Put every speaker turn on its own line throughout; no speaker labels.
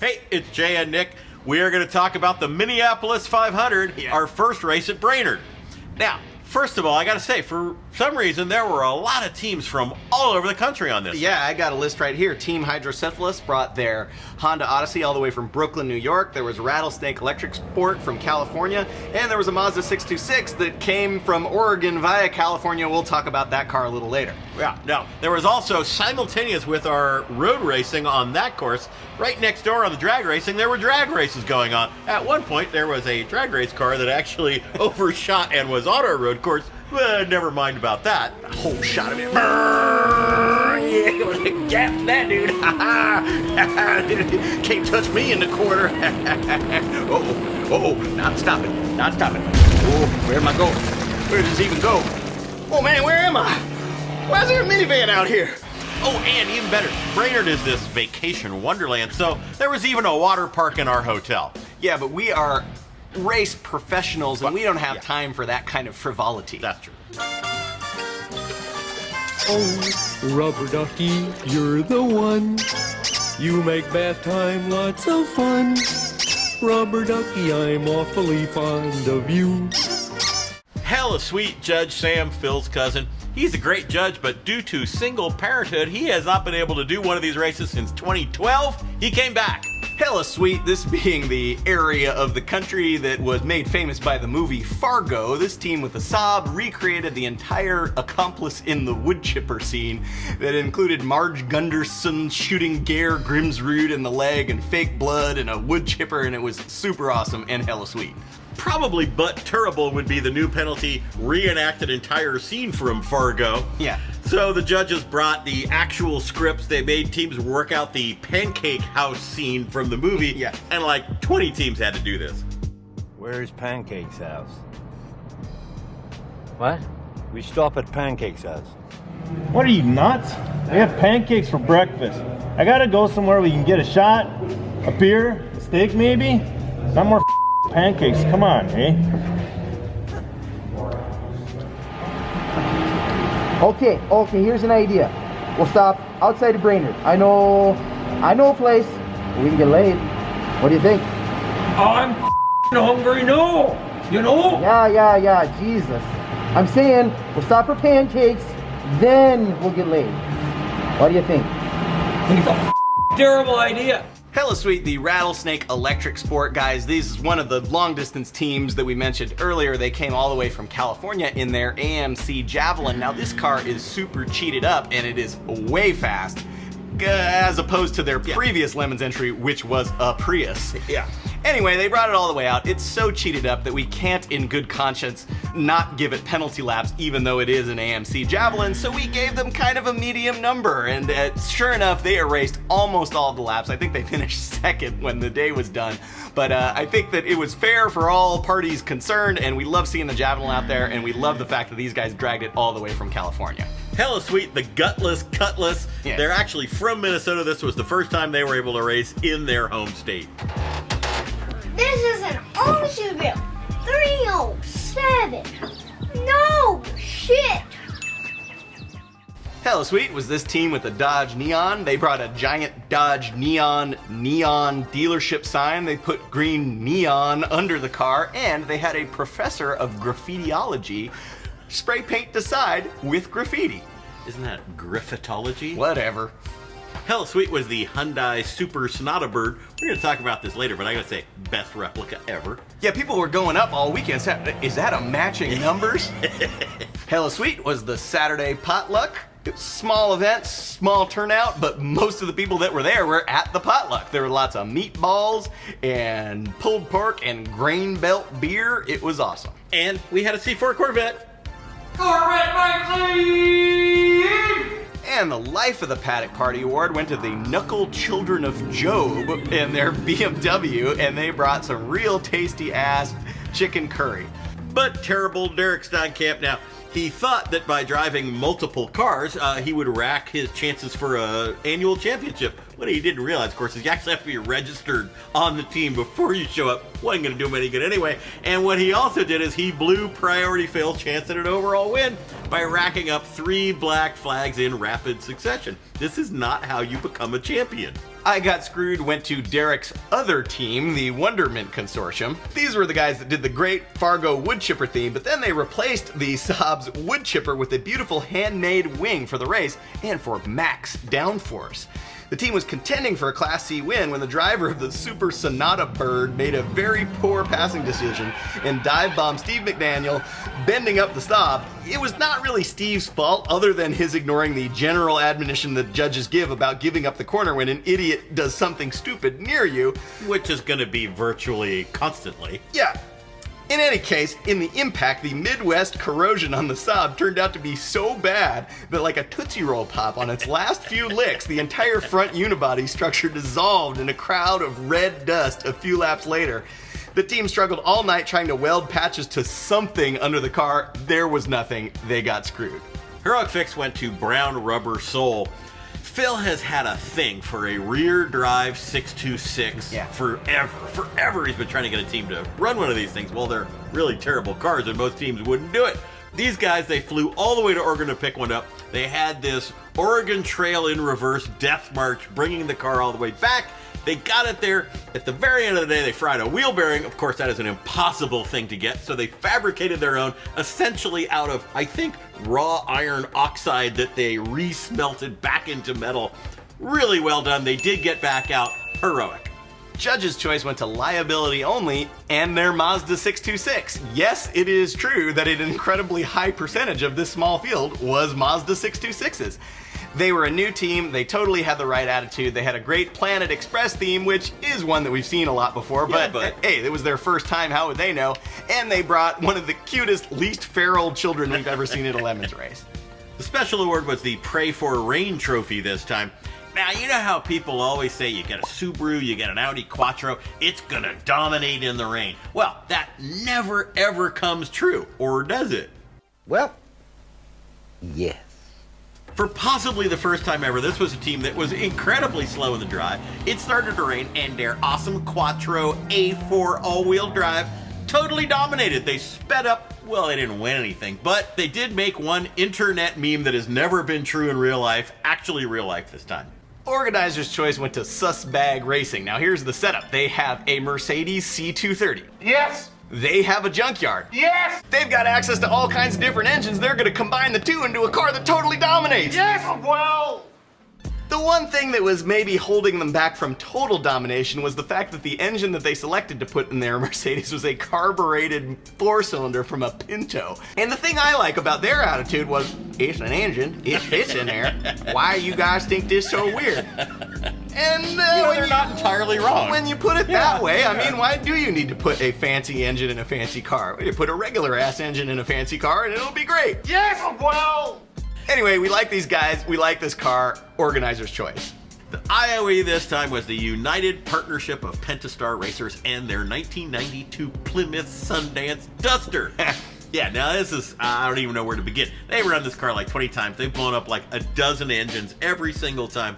Hey, it's Jay and Nick. We are going to talk about the Minneapolis 500, our first race at Brainerd. Now, first of all, I got to say, for some reason, there were a lot of teams from all over the country on this.
Yeah, I got a list right here. Team Hydrocephalus brought their Honda Odyssey all the way from Brooklyn, New York. There was Rattlesnake Electric Sport from California. And there was a Mazda 626 that came from Oregon via California. We'll talk about that car a little later.
Yeah, no. There was also, simultaneous with our road racing on that course, right next door on the drag racing, there were drag races going on. At one point, there was a drag race car that actually overshot and was on our road course. Never mind about that.
A whole shot of it. Yeah, gap that dude. Can't touch me in the corner. Not stopping. Oh, where am I going? Where does this even go? Oh man, where am I? Why is there a minivan out here?
Oh, and even better, Brainerd is this vacation wonderland, so there was even a water park in our hotel.
Yeah, but we are race professionals and we don't have time for that kind of frivolity.
That's true.
Oh, rubber ducky, you're the one. You make bath time lots of fun. Rubber ducky, I'm awfully fond of you.
Hella sweet Judge Sam, Phil's cousin. He's a great judge, but due to single parenthood, he has not been able to do one of these races since 2012. He came back.
Hella sweet, this being the area of the country that was made famous by the movie Fargo. This team with a Saab recreated the entire accomplice in the wood chipper scene that included Marge Gunderson shooting Gare Grimsrud in the leg and fake blood and a wood chipper, and it was super awesome and hella sweet.
Probably but terrible would be the new penalty, reenacted entire scene from Fargo.
Yeah.
So the judges brought the actual scripts. They made teams work out the pancake house scene from the movie.
Yeah.
And like 20 teams had to do this.
Where's Pancake's house?
What?
We stop at Pancake's house.
What are you, nuts? We have pancakes for breakfast. I gotta go somewhere we can get a shot, a beer, a steak maybe. Not more pancakes, come on, eh?
Okay, here's an idea. We'll stop outside of Brainerd. I know a place where we can get laid. What do you think?
I'm hungry now, you know?
Yeah, Jesus. I'm saying we'll stop for pancakes, then we'll get laid. What do you think?
I think it's a terrible idea.
Hella sweet, the Rattlesnake Electric Sport guys. This is one of the long distance teams that we mentioned earlier. They came all the way from California in their AMC Javelin. Now this car is super cheated up and it is way fast as opposed to their previous Lemons entry, which was a Prius.
Yeah.
Anyway, they brought it all the way out. It's so cheated up that we can't in good conscience not give it penalty laps, even though it is an AMC Javelin, so we gave them kind of a medium number, and sure enough, they erased almost all of the laps. I think they finished second when the day was done, but I think that it was fair for all parties concerned, and we love seeing the Javelin out there, and we love the fact that these guys dragged it all the way from California.
Hella sweet, the Gutless Cutlass.
Yeah.
They're actually from Minnesota. This was the first time they were able to race in their home state.
This is an Oldsmobile 307. No shit.
Hella sweet was this team with the Dodge Neon. They brought a giant Dodge neon dealership sign. They put green neon under the car, and they had a professor of graffitiology spray paint the side with graffiti.
Isn't that griffitology?
Whatever.
Hella sweet was the Hyundai Super Sonata Bird. We're going to talk about this later, but I got to say, best replica ever.
Yeah, people were going up all weekend. Is that a matching numbers? Hella sweet was the Saturday potluck. It was small events, small turnout, but most of the people that were there were at the potluck. There were lots of meatballs and pulled pork and grain belt beer. It was awesome.
And we had a C4 Corvette.
Corvette magazine!
And the Life of the Paddock Party Award went to the Knuckle Children of Job and their BMW, and they brought some real tasty ass chicken curry.
But terrible Derek Steinkamp. Now, he thought that by driving multiple cars, he would rack his chances for an annual championship. What he didn't realize, of course, is you actually have to be registered on the team before you show up. Wasn't going to do him any good anyway. And what he also did is he blew priority Phil's chance at an overall win by racking up 3 black flags in rapid succession. This is not how you become a champion.
I Got Screwed went to Derek's other team, the Wonderment Consortium. These were the guys that did the great Fargo wood chipper theme, but then they replaced the Saab's wood chipper with a beautiful handmade wing for the race and for max downforce. The team was contending for a Class C win when the driver of the Super Sonata Bird made a very poor passing decision and dive bombed Steve McDaniel, bending up the Saab. It was not really Steve's fault, other than his ignoring the general admonition that judges give about giving up the corner when an idiot does something stupid near you.
Which is going to be virtually constantly.
Yeah. In any case, in the impact, the Midwest corrosion on the Saab turned out to be so bad that, like a Tootsie Roll Pop on its last few licks, the entire front unibody structure dissolved in a cloud of red dust a few laps later. The team struggled all night trying to weld patches to something under the car. There was nothing. They got screwed.
Heroic Fix went to Brown Rubber Sole. Phil has had a thing for a rear drive 626 forever. He's been trying to get a team to run one of these things. Well, they're really terrible cars and most teams wouldn't do it. These guys, they flew all the way to Oregon to pick one up. They had this Oregon Trail in reverse death march, bringing the car all the way back. They got it there. At the very end of the day, they fried a wheel bearing. Of course, that is an impossible thing to get, so they fabricated their own, essentially out of, I think, raw iron oxide that they re-smelted back into metal. Really well done. They did get back out. Heroic.
Judge's choice went to Liability Only and their Mazda 626. Yes, it is true that an incredibly high percentage of this small field was Mazda 626s. They were a new team, they totally had the right attitude, they had a great Planet Express theme, which is one that we've seen a lot before, but hey, it was their first time, how would they know? And they brought one of the cutest, least feral children we've ever seen at a Lemons race.
The special award was the Pray for Rain trophy this time. Now, you know how people always say you get a Subaru, you get an Audi Quattro, it's gonna dominate in the rain. Well, that never ever comes true, or does it?
Well, yes.
For possibly the first time ever, this was a team that was incredibly slow in the drive. It started to rain, and their awesome Quattro A4 all-wheel drive totally dominated. They sped up. Well, they didn't win anything, but they did make one internet meme that has never been true in real life, actually real life this time.
Organizer's choice went to Sussbag Racing. Now here's the setup. They have a Mercedes C230.
Yes!
They have a junkyard.
Yes!
They've got access to all kinds of different engines. They're gonna combine the two into a car that totally dominates.
Yes! Well!
The one thing that was maybe holding them back from total domination was the fact that the engine that they selected to put in their Mercedes was a carbureted 4-cylinder from a Pinto. And the thing I like about their attitude was, it's an engine, it fits in there. Why you guys think this so weird? And
they're not entirely wrong.
When you put it that way, I mean, why do you need to put a fancy engine in a fancy car? You put a regular ass engine in a fancy car and it'll be great.
Yes! Well!
Anyway, we like these guys, we like this car. Organizer's choice.
The IOE this time was the United Partnership of Pentastar Racers and their 1992 Plymouth Sundance Duster. Yeah, now this is, I don't even know where to begin. They run this car like 20 times. They've blown up like a dozen engines every single time.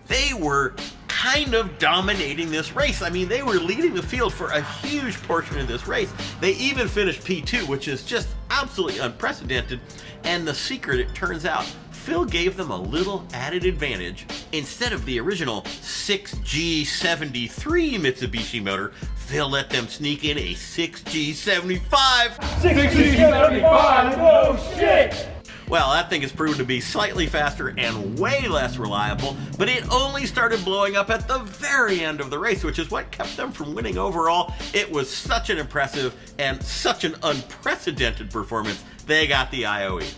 They were kind of dominating this race. I mean, they were leading the field for a huge portion of this race. They even finished P2, which is just absolutely unprecedented. And the secret, it turns out, Phil gave them a little added advantage. Instead of the original 6G73 Mitsubishi motor, Phil let them sneak in a 6G75.
6G75! Whoa, shit!
Well, that thing has proven to be slightly faster and way less reliable, but it only started blowing up at the very end of the race, which is what kept them from winning overall. It was such an impressive and such an unprecedented performance. They got the IOE.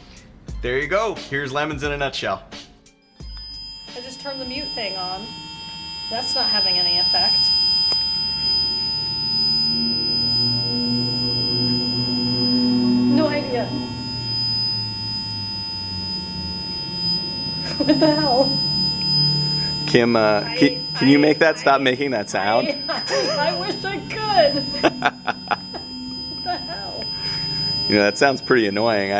There you go. Here's Lemons in a nutshell.
I just turned the mute thing on. That's not having any effect. No idea. What the hell?
Kim, can you make that stop making that sound?
I wish I could. What the hell?
You know, that sounds pretty annoying.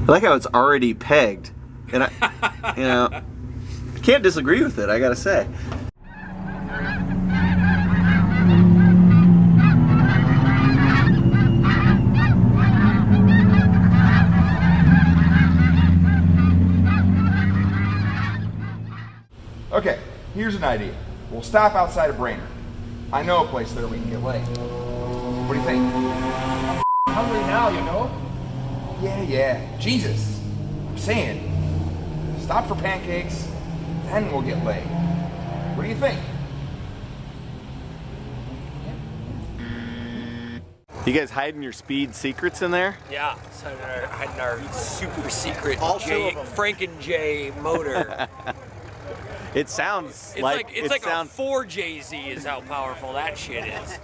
like how it's already pegged, and I, you know, I can't disagree with it. I gotta say.
Okay, here's an idea. We'll stop outside of Brainerd. I know a place there we can get laid. What do you think?
I'm hungry now, you know?
Yeah. Jesus. I'm saying, stop for pancakes, then we'll get laid. What do you think?
You guys hiding your speed secrets in there?
Yeah, so hiding our super secret
Also
Frank and J motor.
It sounds
It's like a 4JZ is how powerful that shit is.